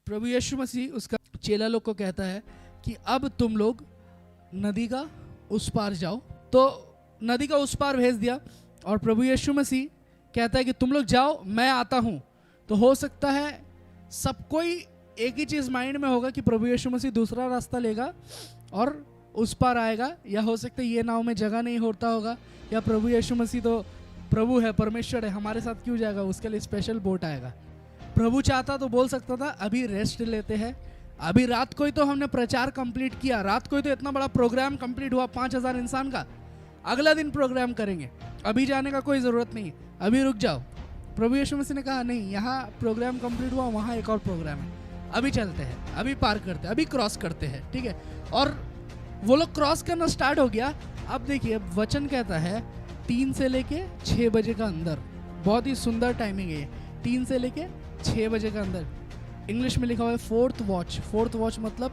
प्रभु यीशु मसीह उसका चेला लोग को कहता है कि अब तुम लोग नदी का उस पार जाओ। तो नदी का उस पार भेज दिया और प्रभु यीशु मसीह कहता है कि तुम लोग जाओ, मैं आता हूँ। तो हो सकता है सब कोई एक ही चीज़ माइंड में होगा कि प्रभु यीशु मसीह दूसरा रास्ता लेगा और उस पार आएगा, या हो सकता है ये नाव में जगह नहीं होता होगा, या प्रभु यीशु मसीह तो प्रभु है, परमेश्वर है, हमारे साथ क्यों जाएगा, उसके लिए स्पेशल बोट आएगा। प्रभु चाहता तो बोल सकता था अभी रेस्ट लेते हैं, अभी रात को ही तो हमने प्रचार कंप्लीट किया, रात को ही तो इतना बड़ा प्रोग्राम कंप्लीट हुआ 5000 इंसान का, अगला दिन प्रोग्राम करेंगे, अभी जाने का कोई ज़रूरत नहीं, अभी रुक जाओ। प्रभु यीशु मसीह ने कहा नहीं, यहाँ प्रोग्राम कंप्लीट हुआ, वहाँ एक और प्रोग्राम है, अभी चलते हैं, अभी पार करते हैं, अभी क्रॉस करते हैं, ठीक है। और वो लोग क्रॉस करना स्टार्ट हो गया। अब देखिए वचन कहता है 3 से लेके 6 बजे का अंदर, बहुत ही सुंदर टाइमिंग है, 3 से लेके 6 बजे का अंदर। इंग्लिश में लिखा हुआ है फोर्थ वॉच। फोर्थ वॉच मतलब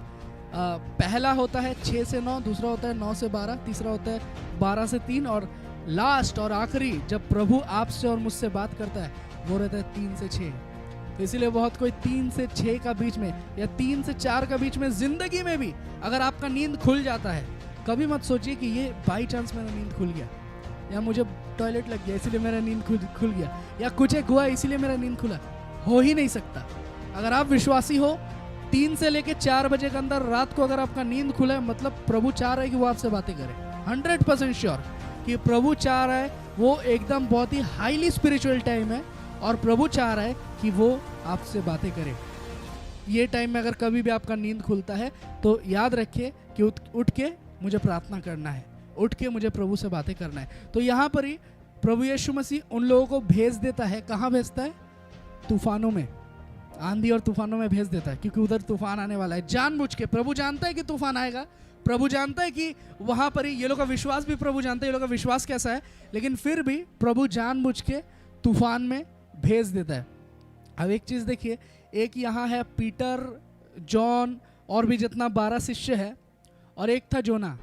पहला होता है 6 से 9, दूसरा होता है 9 से 12, तीसरा होता है 12 से 3, और लास्ट और आखिरी जब प्रभु आपसे और मुझसे बात करता है वो रहता है 3 से 6। तो इसीलिए बहुत कोई 3 से 6 का बीच में या 3 से 4 का बीच में जिंदगी में भी अगर आपका नींद खुल जाता है, कभी मत सोचिए कि ये बाई चांस मेरा नींद खुल गया, या मुझे टॉयलेट लग गया इसीलिए मेरा नींद खुल गया, या कुछ एक हुआ इसीलिए मेरा नींद खुला। हो ही नहीं सकता। अगर आप विश्वासी हो, 3 से लेके 4 बजे के अंदर रात को अगर आपका नींद खुला है, मतलब प्रभु चाह रहा है कि वो आपसे बातें करे। 100% श्योर कि प्रभु चाह रहा है, वो एकदम बहुत ही हाईली स्पिरिचुअल टाइम है और प्रभु चाह रहा है कि वो आपसे बातें करे। ये टाइम में अगर कभी भी आपका नींद खुलता है तो याद रखिए कि उठ के मुझे प्रार्थना करना है, उठ के मुझे प्रभु से बातें करना है। तो यहाँ पर ही प्रभु यीशु मसीह उन लोगों को भेज देता है। कहाँ भेजता है? तूफानों में, आंधी और तूफानों में भेज देता है, क्योंकि उधर तूफान आने वाला है। जानबूझ के प्रभु जानता है कि तूफान आएगा, प्रभु जानता है कि वहाँ पर ही ये लोग का विश्वास भी प्रभु जानता है, ये लोग का विश्वास कैसा है, लेकिन फिर भी प्रभु जानबूझ के तूफान में भेज देता है। अब एक चीज़ देखिए, एक यहाँ है पीटर, जॉन और भी जितना 12 शिष्य है, और एक था जोना।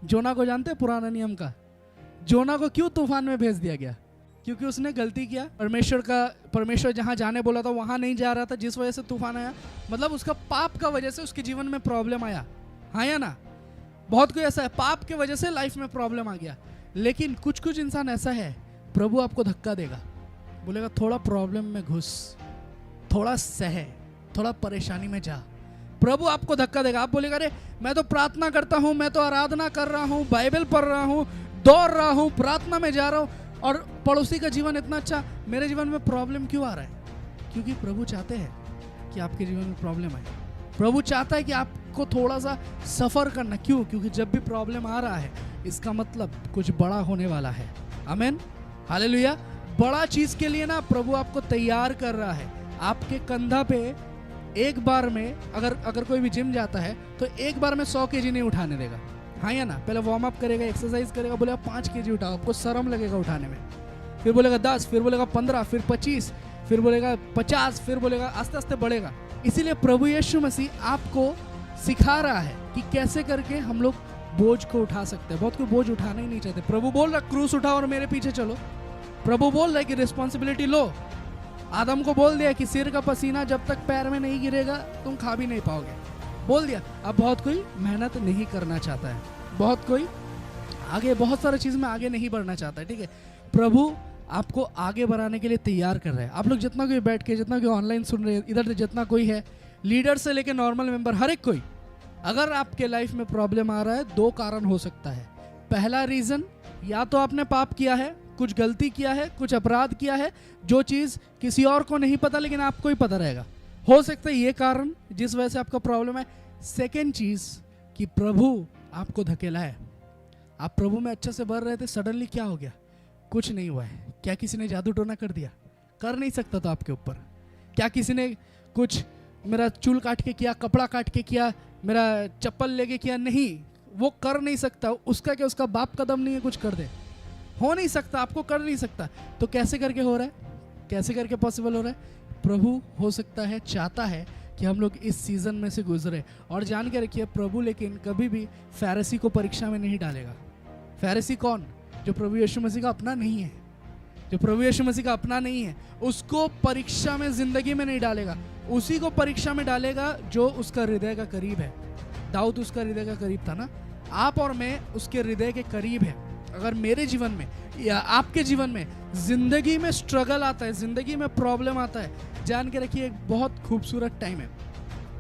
जोना को जानते हैं पुराना नियम का? जोना को क्यों तूफान में भेज दिया गया? क्योंकि उसने गलती किया। परमेश्वर जहाँ जाने बोला था वहाँ नहीं जा रहा था, जिस वजह से तूफान आया। मतलब उसका पाप का वजह से उसके जीवन में प्रॉब्लम आया, हाँ या ना? बहुत कोई ऐसा है पाप के वजह से लाइफ में प्रॉब्लम आ गया। लेकिन कुछ कुछ इंसान ऐसा है, प्रभु आपको धक्का देगा, बोलेगा थोड़ा प्रॉब्लम में घुस, थोड़ा सह, थोड़ा परेशानी में जा। प्रभु आपको धक्का देगा। आप बोलेगा अरे मैं तो प्रार्थना करता हूँ, मैं तो आराधना कर रहा हूँ, बाइबल पढ़ रहा हूँ, दौड़ रहा हूँ, प्रार्थना में जा रहा हूँ, और पड़ोसी का जीवन इतना अच्छा, मेरे जीवन में प्रॉब्लम क्यों आ रहा है? क्योंकि प्रभु चाहते हैं कि आपके जीवन में प्रॉब्लम आए। प्रभु चाहता है कि आपको थोड़ा सा सफ़र करना। क्यों? क्योंकि जब भी प्रॉब्लम आ रहा है इसका मतलब कुछ बड़ा होने वाला है। आमीन, हालेलुया। बड़ा चीज़ के लिए ना प्रभु आपको तैयार कर रहा है। आपके कंधा पे एक बार में अगर कोई भी जिम जाता है तो एक बार में 100 kg नहीं उठाने देगा, हाँ या ना? पहले वार्म अप करेगा, एक्सरसाइज करेगा, बोलेगा 5 kg उठाओ, आपको शर्म लगेगा उठाने में, फिर बोलेगा 10, फिर बोलेगा 15, फिर 25, फिर बोलेगा 50, फिर बोलेगा, आस्ते आस्ते बढ़ेगा। इसीलिए प्रभु यीशु मसीह आपको सिखा रहा है कि कैसे करके हम लोग बोझ को उठा सकते हैं। बहुत कोई बोझ उठाना ही नहीं चाहते। प्रभु बोल रहा क्रूस उठाओ और मेरे पीछे चलो। प्रभु बोल रहा है कि रिस्पॉन्सिबिलिटी लो। आदम को बोल दिया कि सिर का पसीना जब तक पैर में नहीं गिरेगा तुम खा भी नहीं पाओगे, बोल दिया। अब बहुत कोई मेहनत नहीं करना चाहता है, बहुत कोई आगे, बहुत सारी चीज़ में आगे नहीं बढ़ना चाहता है, ठीक है। प्रभु आपको आगे बढ़ाने के लिए तैयार कर रहे हैं। आप लोग जितना कोई बैठ के, जितना कोई ऑनलाइन सुन रहे हैं, इधर से जितना कोई है, लीडर से लेकर नॉर्मल मेंबर, हर एक कोई, अगर आपके लाइफ में प्रॉब्लम आ रहा है, 2 कारण हो सकता है। पहला रीज़न, या तो आपने पाप किया है, कुछ गलती किया है, कुछ अपराध किया है, जो चीज़ किसी और को नहीं पता लेकिन आपको ही पता रहेगा। हो सकता है ये कारण जिस वजह से आपका प्रॉब्लम है। सेकेंड चीज़ कि प्रभु आपको धकेला है। आप प्रभु में अच्छे से बढ़ रहे थे, सडनली क्या हो गया? कुछ नहीं हुआ है। क्या किसी ने जादू टोना कर दिया? कर नहीं सकता तो आपके ऊपर। क्या किसी ने कुछ मेरा चूल काट के किया, कपड़ा काट के किया, मेरा चप्पल लेके किया? नहीं, वो कर नहीं सकता। उसका क्या, उसका बाप कदम नहीं है कुछ कर दे? हो नहीं सकता, आपको कर नहीं सकता। तो कैसे करके हो रहा है? कैसे करके पॉसिबल हो रहा है? प्रभु हो सकता है, चाहता है कि हम लोग इस सीज़न में से गुजरे। और जान के रखिए, प्रभु लेकिन कभी भी फ़ारिसी को परीक्षा में नहीं डालेगा। फ़ारिसी कौन? जो प्रभु यीशु मसीह का अपना नहीं है, जो प्रभु यीशु मसीह का अपना नहीं है, उसको परीक्षा में, ज़िंदगी में नहीं डालेगा। उसी को परीक्षा में डालेगा जो उसका हृदय का करीब है। दाऊद उसका हृदय का करीब था ना। आप और मैं उसके हृदय के करीब है। अगर मेरे जीवन में या आपके जीवन में जिंदगी में स्ट्रगल आता है, जिंदगी में प्रॉब्लम आता है, जान के रखिए एक बहुत खूबसूरत टाइम है,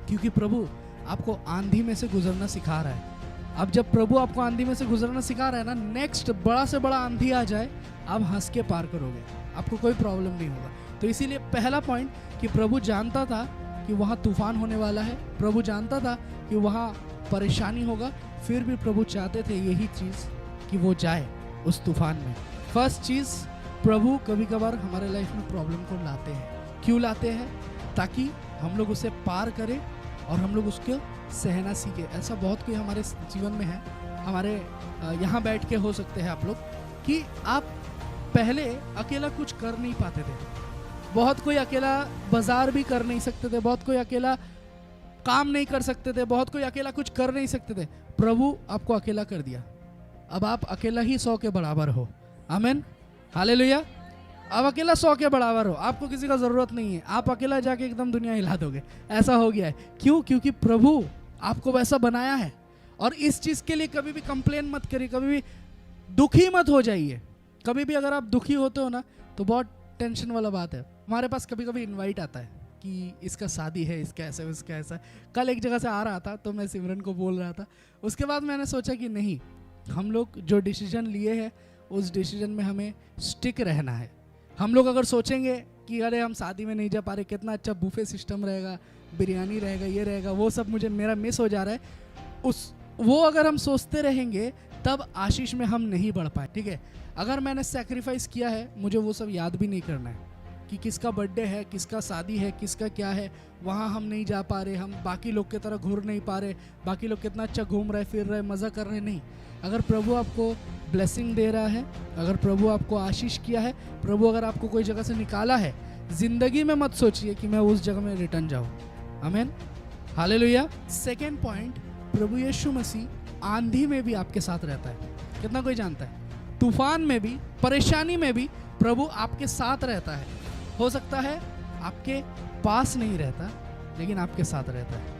क्योंकि प्रभु आपको आंधी में से गुजरना सिखा रहा है। अब जब प्रभु आपको आंधी में से गुजरना सिखा रहा है ना, नेक्स्ट बड़ा से बड़ा आंधी आ जाए, आप हंस के पार करोगे, आपको कोई प्रॉब्लम नहीं होगा। तो इसीलिए पहला पॉइंट कि प्रभु जानता था कि वहाँ तूफान होने वाला है, प्रभु जानता था कि वहाँ परेशानी होगा, फिर भी प्रभु चाहते थे यही चीज़ कि वो जाए उस तूफान में। फर्स्ट चीज़, प्रभु कभी कभार हमारे लाइफ में प्रॉब्लम को लाते हैं। क्यों लाते हैं? ताकि हम लोग उसे पार करें और हम लोग उसको सहना सीखे। ऐसा बहुत कोई हमारे जीवन में है, हमारे यहाँ बैठ के हो सकते हैं आप लोग, कि आप पहले अकेला कुछ कर नहीं पाते थे। बहुत कोई अकेला बाजार भी कर नहीं सकते थे, बहुत कोई अकेला काम नहीं कर सकते थे, बहुत कोई अकेला कुछ कर नहीं सकते थे। प्रभु आपको अकेला कर दिया, अब आप अकेला ही 100 के बराबर हो। आमीन, हालेलुया। अब अकेला 100 के बराबर हो, आपको किसी का ज़रूरत नहीं है, आप अकेला जाके एकदम दुनिया हिला दोगे, ऐसा हो गया है। क्यों? क्योंकि प्रभु आपको वैसा बनाया है। और इस चीज़ के लिए कभी भी कंप्लेन मत करिए, कभी भी दुखी मत हो जाइए। कभी भी अगर आप दुखी होते हो ना, तो बहुत टेंशन वाला बात है। हमारे पास कभी कभी इनवाइट आता है कि इसका शादी है, इसका ऐसा है, उसका ऐसा है। कल एक जगह से आ रहा था तो मैं सिमरन को बोल रहा था, उसके बाद मैंने सोचा कि नहीं, हम लोग जो डिसीजन लिए हैं उस डिसीजन में हमें स्टिक रहना है। हम लोग अगर सोचेंगे कि अरे हम शादी में नहीं जा पा रहे, कितना अच्छा बुफे सिस्टम रहेगा, बिरयानी रहेगा, ये रहेगा, वो सब मुझे मेरा मिस हो जा रहा है, वो अगर हम सोचते रहेंगे तब आशीष में हम नहीं बढ़ पाए। ठीक है, अगर मैंने सेक्रीफाइस किया है, मुझे वो सब याद भी नहीं करना है कि किसका बर्थडे है, किसका शादी है, किसका क्या है, वहाँ हम नहीं जा पा रहे, हम बाकी लोग की तरह घूर नहीं पा रहे, बाकी लोग कितना अच्छा घूम रहे, फिर रहे, मज़ा कर रहे। नहीं, अगर प्रभु आपको ब्लेसिंग दे रहा है, अगर प्रभु आपको आशीष किया है, प्रभु अगर आपको कोई जगह से निकाला है, ज़िंदगी में मत सोचिए कि मैं उस जगह में रिटर्न जाऊँ। आमीन, हालेलुया। सेकेंड पॉइंट, प्रभु यीशु मसीह आंधी में भी आपके साथ रहता है। कितना कोई जानता है? तूफान में भी, परेशानी में भी प्रभु आपके साथ रहता है। हो सकता है आपके पास नहीं रहता, लेकिन आपके साथ रहता है।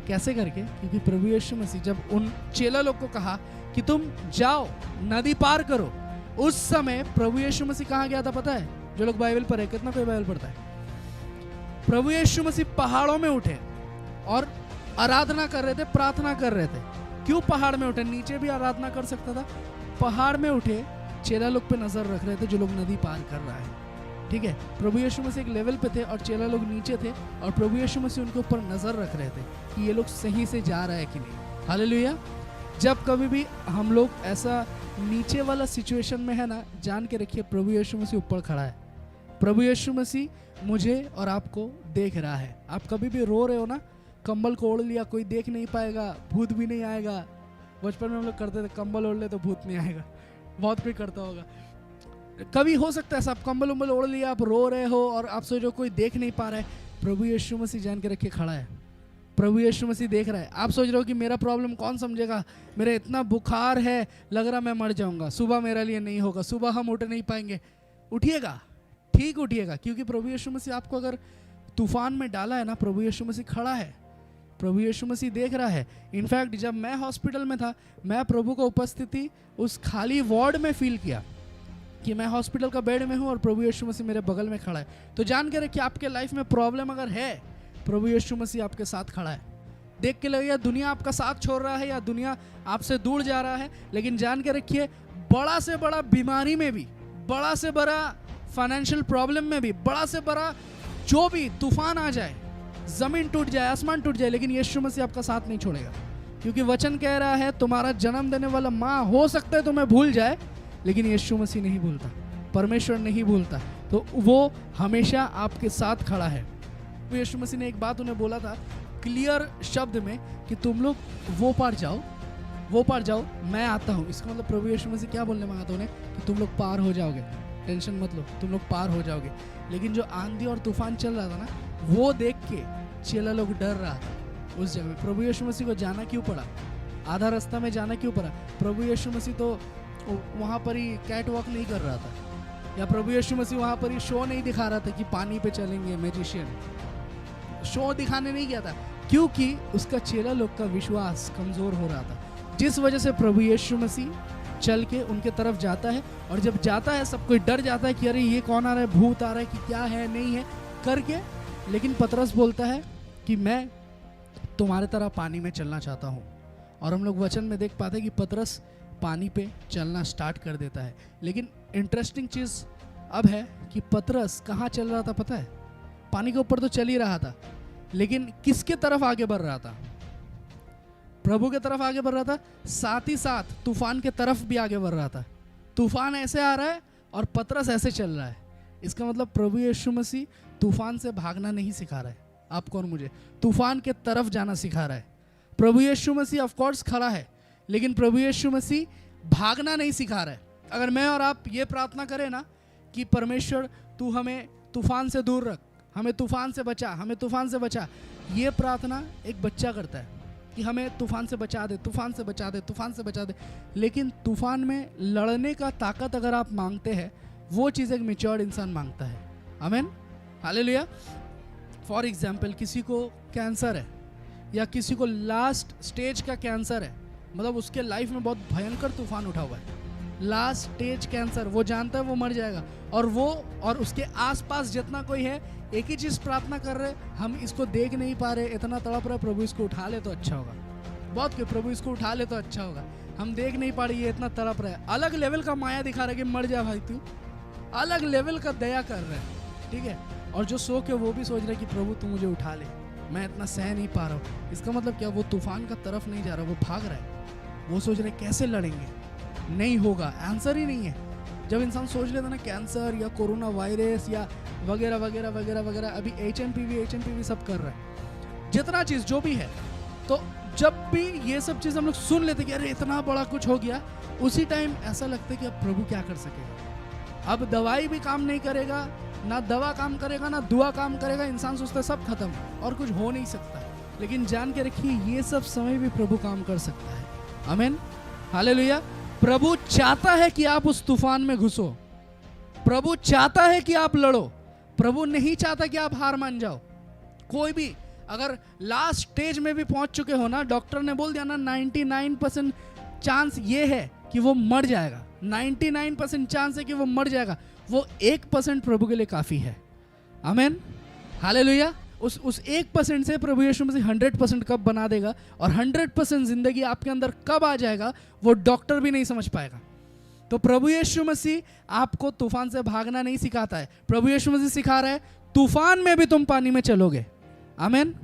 कैसे करके? क्योंकि प्रभु यीशु मसीह जब उन चेला लोग को कहा कि तुम जाओ नदी पार करो, उस समय प्रभु यीशु मसीह कहाँ गया था पता है? जो लोग बाइबल पढ़े, कितना कोई बाइबल पढ़ता है? प्रभु यीशु मसीह पहाड़ों में उठे और आराधना कर रहे थे, प्रार्थना कर रहे थे। क्यों पहाड़ में उठे? नीचे भी आराधना कर सकता था। पहाड़ में उठे, चेला लोग पे नजर रख रहे थे जो लोग नदी पार कर रहा है। ठीक है, प्रभु यीशु मसीह एक लेवल पे थे और चेला लोग नीचे थे, और प्रभु यीशु मसीह उनके ऊपर नजर रख रहे थे कि ये लोग सही से जा रहा है कि नहीं। हालेलुया। जब कभी भी हम लोग ऐसा नीचे वाला सिचुएशन में है ना, जान के रखिए प्रभु यीशु मसीह ऊपर खड़ा है। प्रभु यीशु मसीह मुझे और आपको देख रहा है। आप कभी भी रो रहे हो ना, कंबल को ओढ़ लिया, कोई देख नहीं पाएगा, भूत भी नहीं आएगा। बचपन में हम लोग करते थे, कंबल ओढ़ ले तो भूत नहीं आएगा, बहुत कोई करता होगा। कभी हो सकता है आप कंबल उम्बल ओढ़ लिया, आप रो रहे हो और आप सोचो कोई देख नहीं पा रहा है, प्रभु यीशु मसीह जान के रखे खड़ा है। प्रभु यीशु मसीह देख रहा है। आप सोच रहे हो कि मेरा प्रॉब्लम कौन समझेगा, मेरा इतना बुखार है, लग रहा मैं मर जाऊंगा, सुबह मेरे लिए नहीं होगा, सुबह हम उठ नहीं पाएंगे। उठिएगा, ठीक उठिएगा, क्योंकि प्रभु यीशु मसीह आपको अगर तूफान में डाला है ना, प्रभु यीशु मसीह खड़ा है, प्रभु यीशु मसीह देख रहा है। इनफैक्ट जब मैं हॉस्पिटल में था, मैं प्रभु का उपस्थिति उस खाली वार्ड में फील किया कि मैं हॉस्पिटल का बेड में हूँ और प्रभु यीशु मसीह मेरे बगल में खड़ा है। तो जान के रखिए आपके लाइफ में प्रॉब्लम अगर है, प्रभु यीशु मसीह आपके साथ खड़ा है। देख के लगेगा दुनिया आपका साथ छोड़ रहा है या दुनिया आपसे दूर जा रहा है, लेकिन जान के रखिए बड़ा से बड़ा बीमारी में भी, बड़ा से बड़ा फाइनेंशियल प्रॉब्लम में भी, बड़ा से बड़ा जो भी तूफान आ जाए, जमीन टूट जाए, आसमान टूट जाए, लेकिन यीशु मसीह आपका साथ नहीं छोड़ेगा। क्योंकि वचन कह रहा है तुम्हारा जन्म देने वाला माँ हो सकता है तुम्हें भूल जाए, लेकिन यीशु मसीह नहीं भूलता, परमेश्वर नहीं भूलता, तो वो हमेशा आपके साथ खड़ा है। तो यीशु मसीह ने एक बात उन्हें बोला था क्लियर शब्द में कि तुम लोग वो पार जाओ, मैं आता हूँ। इसका मतलब प्रभु यीशु मसीह क्या बोलने मांगा था उन्हें कि तुम लोग पार हो जाओगे, टेंशन मत लो, तुम लोग पार हो जाओगे। लेकिन जो आंधी और तूफान चल रहा था ना, वो देख के चेला लोग डर रहा था उस जगह में। प्रभु यीशु मसीह को जाना क्यों पड़ा? आधा रास्ता में जाना क्यों पड़ा? प्रभु यीशु मसीह तो वहाँ पर ही कैट वॉक नहीं कर रहा था, या प्रभु यीशु मसीह वहाँ पर ही शो नहीं दिखा रहा था कि पानी पे चलेंगे मैजिशियन। शो दिखाने नहीं गया था, क्योंकि उसका चेला लोग का विश्वास कमजोर हो रहा था, जिस वजह से प्रभु यीशु मसीह चल के उनके तरफ जाता है। और जब जाता है सब कोई डर जाता है कि अरे ये कौन आ रहा है, भूत आ रहा है कि क्या है नहीं है करके, लेकिन पतरस बोलता है कि मैं तुम्हारे तरह पानी में चलना चाहता हूँ। और हम लोग वचन में देख पाते हैं कि पतरस पानी पे चलना स्टार्ट कर देता है। लेकिन इंटरेस्टिंग चीज़ अब है कि पतरस कहाँ चल रहा था पता है? पानी के ऊपर तो चल ही रहा था, लेकिन किसके तरफ आगे बढ़ रहा था? प्रभु के तरफ आगे बढ़ रहा था, साथ ही साथ तूफान के तरफ भी आगे बढ़ रहा था। तूफान ऐसे आ रहा है और पतरस ऐसे चल रहा है। इसका मतलब प्रभु यीशु मसीह तूफान से भागना नहीं सिखा रहा है आपको और मुझे, तूफान के तरफ जाना सिखा रहा है। प्रभु यीशु मसीह ऑफ कोर्स खड़ा है, लेकिन प्रभु यीशु मसीह भागना नहीं सिखा रहा है। अगर मैं और आप ये प्रार्थना करें ना कि परमेश्वर तू हमें तूफान से दूर रख, हमें तूफान से बचा, हमें तूफान से बचा, ये प्रार्थना एक बच्चा करता है कि हमें तूफान से बचा दे, तूफान से बचा दे, तूफान से बचा दे। लेकिन तूफान में लड़ने का ताकत अगर आप मांगते हैं, वो चीज़ एक मैच्योर्ड इंसान मांगता है। आमीन, हालेलुया। फॉर एग्जाम्पल, किसी को कैंसर है या किसी को लास्ट स्टेज का कैंसर है, मतलब उसके लाइफ में बहुत भयंकर तूफान उठा हुआ है, लास्ट स्टेज कैंसर, वो जानता है वो मर जाएगा, और वो और उसके आसपास जितना कोई है एक ही चीज़ प्रार्थना कर रहे, हम इसको देख नहीं पा रहे, इतना तड़प रहा है, प्रभु इसको उठा ले तो अच्छा होगा। बहुत कि प्रभु इसको उठा ले तो अच्छा होगा, हम देख नहीं पा रहे, ये इतना तड़प रहा है। अलग लेवल का माया दिखा रहा है कि मर जा भाई तू, अलग लेवल का दया कर रहा है, ठीक है। और जो सो के वो भी सोच रहा है कि प्रभु तू मुझे उठा ले, मैं इतना सह नहीं पा रहा हूँ। इसका मतलब क्या? वो तूफान का तरफ नहीं जा रहा, वो भाग रहा है। वो सोच रहे कैसे लड़ेंगे, नहीं होगा, आंसर ही नहीं है। जब इंसान सोच लेता ना कैंसर या कोरोना वायरस या वगैरह वगैरह वगैरह वगैरह, अभी HMPV सब कर रहा है, जितना चीज़ जो भी है, तो जब भी ये सब चीज़ हम लोग सुन लेते कि अरे इतना बड़ा कुछ हो गया, उसी टाइम ऐसा लगता है कि अब प्रभु क्या कर सकेगा। अब दवाई भी काम नहीं करेगा, ना दवा काम करेगा, ना दुआ काम करेगा। इंसान सोचता है सब खत्म और कुछ हो नहीं सकता, लेकिन जान के रखिए ये सब समय भी प्रभु काम कर सकता है। आमीन, हालेलुया। प्रभु चाहता है कि आप उस तूफान में घुसो, प्रभु चाहता है कि आप लड़ो, प्रभु नहीं चाहता कि आप हार मान जाओ। कोई भी अगर लास्ट स्टेज में भी पहुंच चुके हो ना, डॉक्टर ने बोल दिया ना 99% चांस ये है कि वो मर जाएगा, 99% चांस है कि वो मर जाएगा, वो 1% प्रभु के लिए काफ़ी है। आमीन, हालेलुया। उस 1% से प्रभु यीशु मसीह 100% कब बना देगा और 100% जिंदगी आपके अंदर कब आ जाएगा, वो डॉक्टर भी नहीं समझ पाएगा। तो प्रभु यीशु मसीह आपको तूफान से भागना नहीं सिखाता है, प्रभु यीशु मसीह सिखा रहा है तूफान में भी तुम पानी में चलोगे। आमीन,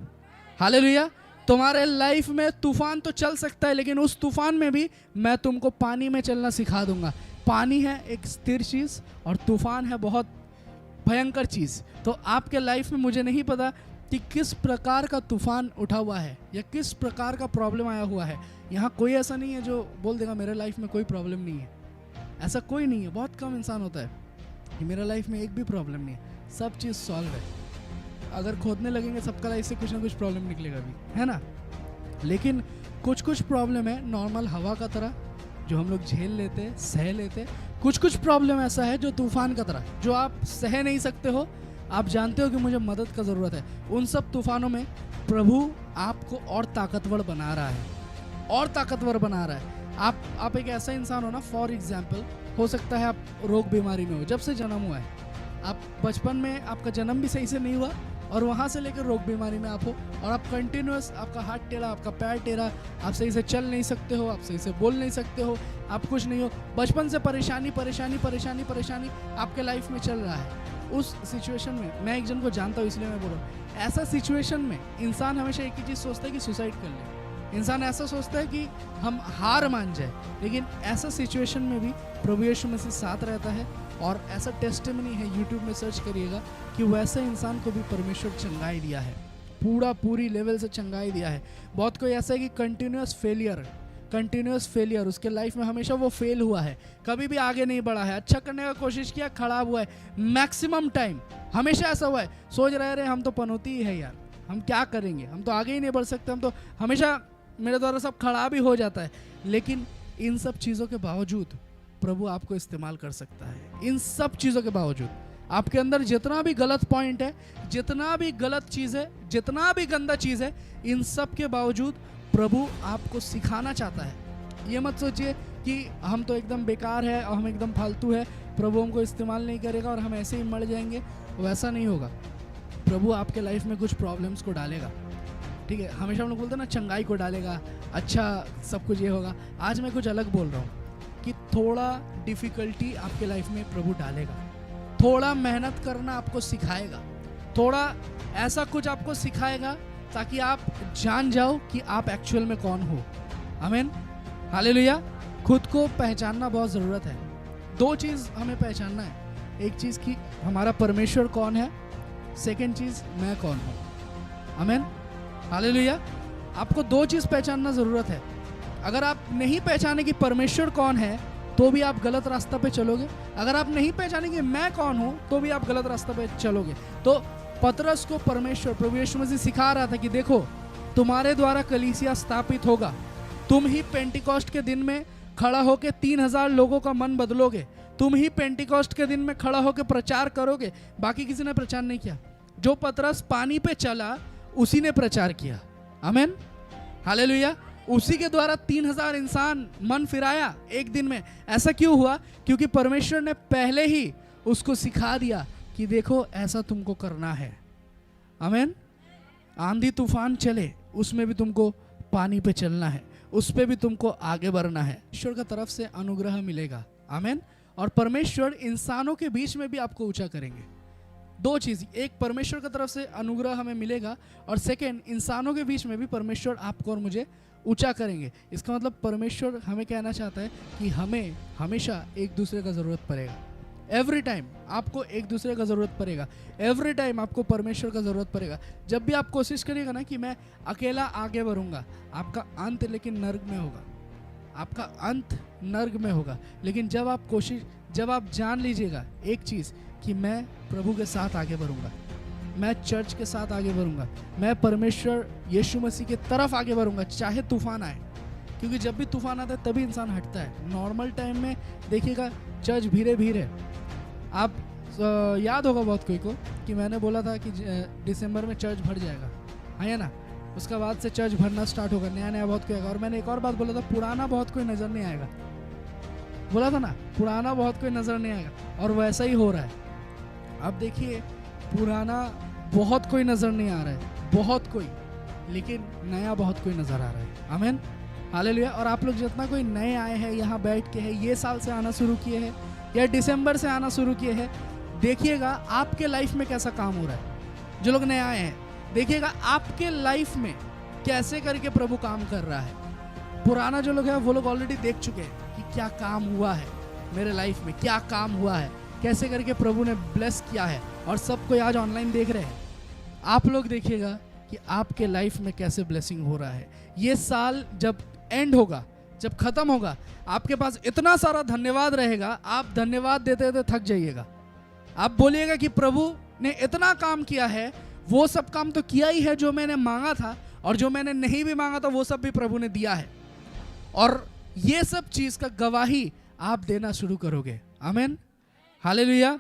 हालेलुया। तुम्हारे लाइफ में तूफान तो चल सकता है, लेकिन उस तूफान में भी मैं तुमको पानी में चलना सिखा दूंगा। पानी है एक स्थिर चीज़ और तूफान है बहुत भयंकर चीज़। तो आपके लाइफ में मुझे नहीं पता कि किस प्रकार का तूफान उठा हुआ है या किस प्रकार का प्रॉब्लम आया हुआ है। यहाँ कोई ऐसा नहीं है जो बोल देगा मेरे लाइफ में कोई प्रॉब्लम नहीं है, ऐसा कोई नहीं है। बहुत कम इंसान होता है कि मेरा लाइफ में एक भी प्रॉब्लम नहीं है, सब चीज़ सॉल्व है। अगर खोदने लगेंगे सबका लाइफ से कुछ ना कुछ प्रॉब्लम निकलेगा भी, है ना। लेकिन कुछ कुछ प्रॉब्लम है नॉर्मल हवा का तरह जो हम लोग झेल लेते, सह लेते। कुछ कुछ प्रॉब्लम ऐसा है जो तूफान का तरह, जो आप सह नहीं सकते हो, आप जानते हो कि मुझे मदद का ज़रूरत है। उन सब तूफानों में प्रभु आपको और ताकतवर बना रहा है, और ताकतवर बना रहा है। आप एक ऐसा इंसान हो ना, फॉर एग्जाम्पल हो सकता है आप रोग बीमारी में हो, जब से जन्म हुआ है, आप बचपन में आपका जन्म भी सही से नहीं हुआ और वहाँ से लेकर रोग बीमारी में आप हो, और आप कंटिन्यूस, आपका हाथ टेढ़ा, आपका पैर टेढ़ा, आप सही से चल नहीं सकते हो, आप सही से बोल नहीं सकते हो, आप कुछ नहीं हो, बचपन से परेशानी परेशानी परेशानी परेशानी आपके लाइफ में चल रहा है। उस सिचुएशन में मैं एक जन को जानता हूँ, इसलिए मैं बोल रहा हूँ, ऐसा सिचुएशन में इंसान हमेशा एक ही चीज़ सोचता है कि सुसाइड कर ले। इंसान ऐसा सोचता है कि हम हार मान जाए, लेकिन ऐसा सिचुएशन में भी प्रभु यीशु मसीह साथ रहता है। और ऐसा टेस्टिमनी है, यूट्यूब में सर्च करिएगा कि वैसे इंसान को भी परमेश्वर चंगाई दिया है, पूरी लेवल से चंगाई दिया है। बहुत कोई ऐसा है कि कंटिन्यूस फेलियर उसके लाइफ में हमेशा वो फेल हुआ है, कभी भी आगे नहीं बढ़ा है, अच्छा करने का कोशिश किया, खराब हुआ है, मैक्सिमम टाइम हमेशा ऐसा हुआ है। सोच रहे हम तो पनौती ही है यार, हम क्या करेंगे, हम तो आगे ही नहीं बढ़ सकते, हम तो हमेशा मेरे द्वारा सब खराब ही हो जाता है। लेकिन इन सब चीज़ों के बावजूद प्रभु आपको इस्तेमाल कर सकता है। इन सब चीज़ों के बावजूद आपके अंदर जितना भी गलत पॉइंट है, जितना भी गलत चीज़ है, जितना भी गंदा चीज़ है, इन सब के बावजूद प्रभु आपको सिखाना चाहता है। ये मत सोचिए कि हम तो एकदम बेकार है और हम एकदम फालतू है, प्रभु हमको इस्तेमाल नहीं करेगा और हम ऐसे ही मर जाएंगे। वैसा नहीं होगा। प्रभु आपके लाइफ में कुछ प्रॉब्लम्स को डालेगा, ठीक है। हमेशा हम लोग बोलते हैं ना, चंगाई को डालेगा, अच्छा सब कुछ ये होगा। आज मैं कुछ अलग बोल रहा हूँ कि थोड़ा डिफ़िकल्टी आपके लाइफ में प्रभु डालेगा, थोड़ा मेहनत करना आपको सिखाएगा, थोड़ा ऐसा कुछ आपको सिखाएगा ताकि आप जान जाओ कि आप एक्चुअल में कौन हो। आमीन, हालेलुया। खुद को पहचानना बहुत ज़रूरत है। दो चीज़ हमें पहचानना है, एक चीज़ कि हमारा परमेश्वर कौन है, सेकंड चीज़ मैं कौन हूँ। आमीन, हालेलुया। आपको दो चीज़ पहचानना ज़रूरत है। अगर आप नहीं पहचाने कि परमेश्वर कौन है तो भी आप गलत रास्ता पे चलोगे। अगर आप नहीं पहचाने कि मैं कौन हूँ तो भी आप गलत रास्ता पे चलोगे। तो पतरस को परमेश्वर प्रभु यीशु मसीह सिखा रहा था कि देखो, तुम्हारे द्वारा कलीसिया स्थापित होगा, तुम ही पेंटिकॉस्ट के दिन में खड़ा होकर 3000 लोगों का मन बदलोगे, तुम ही पेंटिकॉस्ट के दिन में खड़ा होकर प्रचार करोगे। बाकी किसी ने प्रचार नहीं किया। जो पतरस पानी पे चला उसी ने प्रचार किया। आमीन, हालेलुया। उसी के द्वारा 3000 इंसान मन फिराया एक दिन में। ऐसा क्यों हुआ? क्योंकि परमेश्वर ने पहले ही उसको सिखा दिया कि देखो ऐसा तुमको करना है। आमीन। आंधी तूफान चले उसमें भी तुमको पानी पे चलना है, उस पे भी तुमको आगे बढ़ना है। ईश्वर की तरफ से अनुग्रह मिलेगा। आमीन। और परमेश्वर इंसानों के बीच में भी आपको ऊंचा करेंगे। दो चीज़, एक परमेश्वर की तरफ से अनुग्रह हमें मिलेगा और सेकंड इंसानों के बीच में भी परमेश्वर आपको और मुझे ऊंचा करेंगे। इसका मतलब परमेश्वर हमें कहना चाहता है कि हमें हमेशा एक दूसरे का ज़रूरत पड़ेगा। एवरी टाइम आपको एक दूसरे का ज़रूरत पड़ेगा, एवरी टाइम आपको परमेश्वर का ज़रूरत पड़ेगा। जब भी आप कोशिश करिएगा ना कि मैं अकेला आगे बढ़ूंगा, आपका अंत लेकिन नर्क में होगा, आपका अंत नर्क में होगा। लेकिन जब आप जान लीजिएगा एक चीज़ कि मैं प्रभु के साथ आगे बढ़ूंगा, मैं चर्च के साथ आगे बढ़ूंगा, मैं परमेश्वर यीशु मसीह की तरफ आगे बढ़ूंगा, चाहे तूफान आए। क्योंकि जब भी तूफान आता है तभी इंसान हटता है। नॉर्मल टाइम में देखिएगा चर्च भीड़ है। आप याद होगा बहुत कोई को कि मैंने बोला था कि दिसंबर में चर्च भर जाएगा, है ना। उसका बाद से चर्च भरना स्टार्ट होगा, नया नया बहुत कोई आएगा। और मैंने एक और बात बोला था, पुराना बहुत कोई नज़र नहीं आएगा। बोला था ना, पुराना बहुत कोई नज़र नहीं आएगा, और वैसा ही हो रहा है। अब देखिए, पुराना बहुत कोई नज़र नहीं आ रहा है, बहुत कोई, लेकिन नया बहुत कोई नज़र आ रहा है। आमीन, हालेलुया। और आप लोग जितना कोई नए आए हैं, यहाँ बैठ के है, ये साल से आना शुरू किए हैं या दिसंबर से आना शुरू किए हैं, देखिएगा आपके लाइफ में कैसा काम हो रहा है। जो लोग नए आए हैं, देखिएगा आपके लाइफ में कैसे करके प्रभु काम कर रहा है। पुराना जो लोग हैं वो लोग ऑलरेडी देख चुके हैं कि क्या काम हुआ है मेरे लाइफ में, क्या काम हुआ है, कैसे करके प्रभु ने ब्लेस किया है। और सब कोई आज ऑनलाइन देख रहे हैं। आप लोग देखिएगा कि आपके लाइफ में कैसे ब्लेसिंग हो रहा है। ये साल जब एंड होगा, जब खत्म होगा, आपके पास इतना सारा धन्यवाद रहेगा, आप धन्यवाद देते देते थक जाइएगा। आप बोलिएगा कि प्रभु ने इतना काम किया है, वो सब काम तो किया ही है जो मैंने मांगा था, और जो मैंने नहीं भी मांगा था वो सब भी प्रभु ने दिया है। और ये सब चीज़ का गवाही आप देना शुरू करोगे। आमीन, हालेलुया।